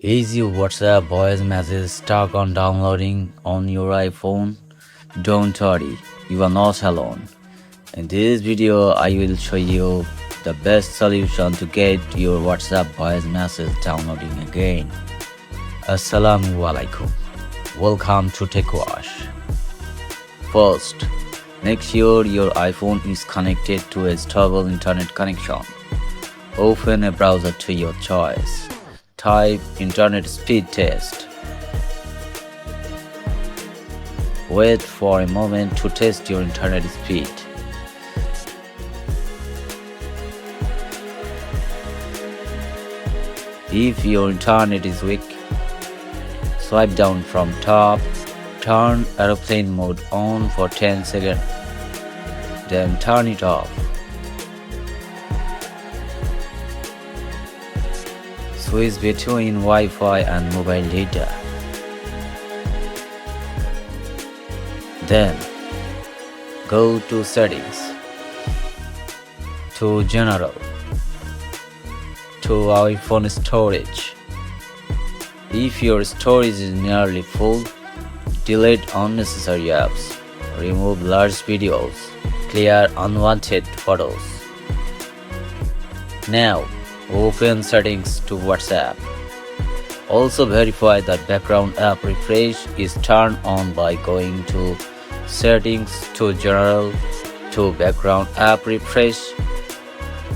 Is your WhatsApp voice message stuck on downloading on your iPhone? Don't worry, you are not alone. In this video, I will show you the best solution to get your WhatsApp voice message downloading again. Assalamu alaikum. Welcome to Tech Wash. First, make sure your iPhone is connected to a stable internet connection. Open a browser to your choice. Type internet speed test. Wait for a moment to test your internet speed. If your internet is weak, swipe down from top, turn aeroplane mode on for 10 seconds, then turn it off. Switch between Wi-Fi and mobile data. Then, go to Settings, to General, to iPhone Storage. If your storage is nearly full, delete unnecessary apps, remove large videos, clear unwanted photos. Now, open Settings to WhatsApp. Also verify that background app refresh is turned on by going to Settings to General to Background App Refresh.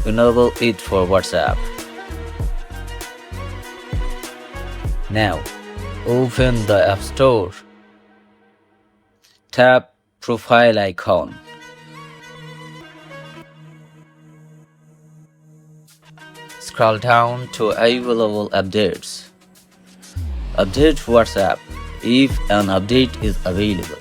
Enable it for WhatsApp. Now, open the App Store. Tap Profile icon. Scroll down to Available Updates. Update WhatsApp if an update is available.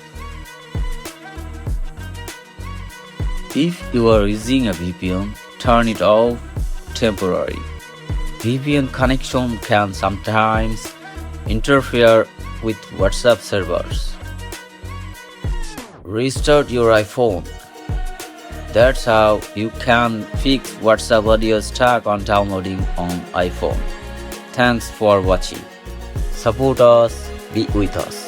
If you are using a VPN, turn it off temporarily. VPN connection can sometimes interfere with WhatsApp servers. Restart your iPhone. That's how you can fix WhatsApp audio stuck on downloading on iPhone. Thanks for watching. Support us, be with us.